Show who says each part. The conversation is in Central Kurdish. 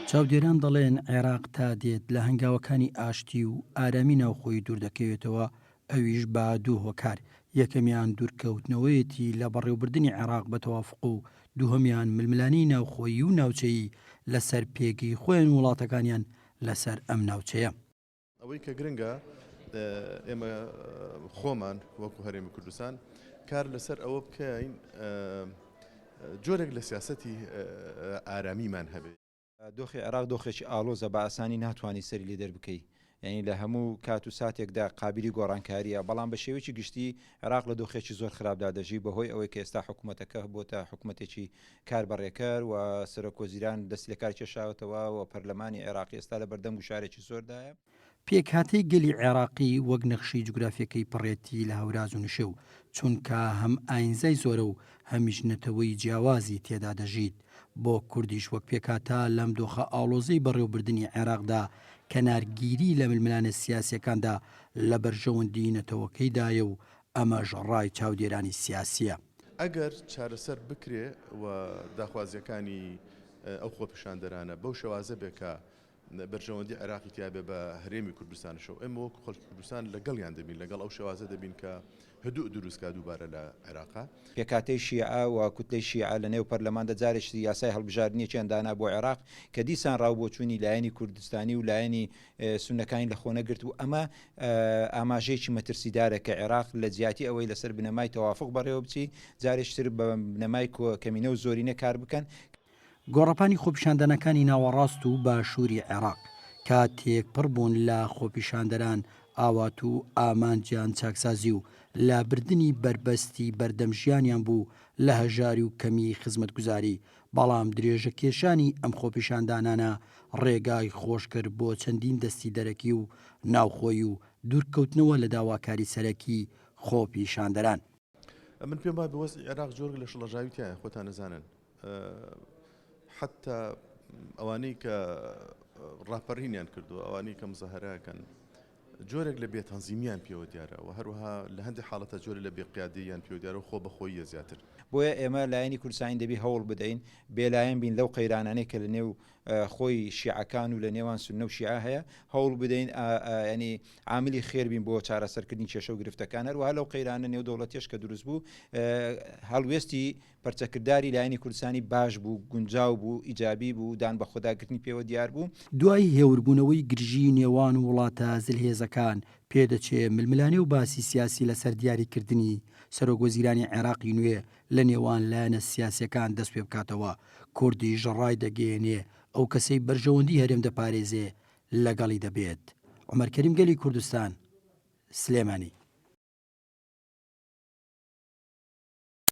Speaker 1: چاودێران دەڵێن عێراق تا دێت لە هەنگاوەکانی ئاشتی و ئارامی ناوخۆی دوور دەکەوێتەوە، ئەویش با دوو هۆکار، یەکەمیان دوورکەوتنەوەیەتی لە بەڕێوەبردننی عێراق بە تەوافق و دووهەمیان ململانی ناوخۆیی و ناوچەیی لەسەر پێگەی خۆیان وڵاتەکانیان لەسەر ئەم ناوچەیە.
Speaker 2: ئەوەی کە گرنگە ئێمە خۆمان وەکو هەرێمی کوردستان کار لەسەر ئەوە بکەین جۆرێک لە سیاسەتی ئارامیمان هەبێت.
Speaker 3: دۆخی عێراق دۆخێکی ئالۆزە بە ئاسانی ناتوانانی سەری لێ دەربکەی، یعنی لە هەموو کات و ساتێکدا قابلی گۆڕانکاریە، بەڵام بە شێوەیەکی گشتی عێراق لە دۆخێکی زۆر خراپدا دەژی بەهۆی ئەوەی کە ئێستا حکوومەتەکە بۆتە حکوومەتێکی کاربەڕێکەر و سەرۆکۆزیران دەستی لە کار کێشاوەتەوە و پەرلەمانی عێراقی ئێستا لە بەردەم گوشارێکی زۆردایە.
Speaker 1: پێکهاتەی گەلی عێراقی وەک نەخشی جوگرافیەکەی پڕێتی لە هەوراز و نشێ و چونکە هەم ئاینزای زۆرە و هەمیش نەتەوەی جیاوازی تێدا دەژیت، بۆ کوردیش وەک پێکهاتە لەم دۆخە ئاڵۆزەی بەڕێوەبردننی عێراقدا کەنارگیری لە ململانە سیاسیەکاندا لە بەرژەوەندی نەتەوەکەیدایە و ئەمەش ڕای چاودێرانی سیاسیە.
Speaker 2: ئەگەر چارەسەر بکرێ و داخوازیەکانی ئەو خۆپیشاندەرانە بەو شێوازە بێکە بەرژەوەندی عێراقی تیابێ بە هەرێمی کوردستانشەوە، ئێمە وەکو خەڵکی کوردستان لەگەڵیان دەبین، لەگەڵ ئەو شێوازە دەبین کە هەدوو دروستکە دووبارە لە عێراقا.
Speaker 3: پێکاتەی شیعە و کوتلەی شیعە لە نێو پەرلەماندا جارێکی یاسای هەڵبژاردنیەکیان دانا بۆ عێراق کە دیسان ڕاوبۆچوونی لایەنی کوردستانی و لایەنی سونەکانی لە خۆ نەگرت و ئەمە ئاماژەیەکی مەترسیدارە کە عێراق لە جیاتی ئەوەی لەسەر بنەمای تەوافق بەڕێوە بچی جارێکتر بە بنەمای کەمینە و زۆرینە کار بکەن.
Speaker 1: گۆڕەپانی خۆپیشاندانەکانی ناوەڕاست و باشووری عێراق کاتێک پڕ بوون لە خۆپیشاندەران ئاوات و ئامانجیان چاکسازی و لا بردننی بربەستی بەردەم ژیانیان بوو لە هەژاری و کەمی خزمەتگوزاری، بەڵام درێژە کێشانی ئەم خۆپیشاندانانە ڕێگای خۆش کرد بۆ چەندین دەستی دەرەکی و ناوخۆی و دوورکەوتنەوە لە داواکاری سەرەکی خۆپیشاندەران.
Speaker 2: من پێم وایە بەوەست عێراق جۆرگ لە شڵەژاویتیان خۆتان نەزانن، حتا ئەوانەی کە ڕاپەڕینیان کردو، ئەوانەی کە مزەهەرەکەن جۆرێک لە بێتەنزیمیان پێوە دیارە و هەروەها لە هەندێک حاڵەتە جۆرە لە بێقیادییان پێوە دیارە و خۆ بەخۆیە زیاتر.
Speaker 3: بۆیە ئێمە لایەنی کوردستانی دەبی هەوڵ بدەین بێلایەن بین لەو قەیرانانەی کە لە نێو خۆی شیعەکان و لە نێوان سونە و شیعە هەیە، هەوڵ بدەین ینی عاملی خێربین بۆ چارەسەرکردنی کێشە و گرفتەکان، هەروەها لەو قەیرانە نێو دەوڵەتیش کە دروست بوو هەڵوێستی پەرچەکردداری لایەنی کوردستانی باش بوو، گونجاو بوو، ئیجابی بوو، دان بە خوداگرتنی پێوە دیار بوو.
Speaker 1: دوای هێوربوونەوەی گرژی نێوان وڵاتە زلهێزەکان پێدەچێ ململانێ و باسی سیاسی لەسەر دیاریکردنی سەرۆکوەزیرانی عێراقی نوێ لە نێوان لایەنە سیاسیەکان دەست پێ بکاتەوە. کوردیش ڕای دەگەێنێ ئەو کەسەی بەرژەوەندی هەرێم دەپارێزێ لەگەڵی دەبێت. عومەر کەریم، گەلی کوردستان، سلێمانی.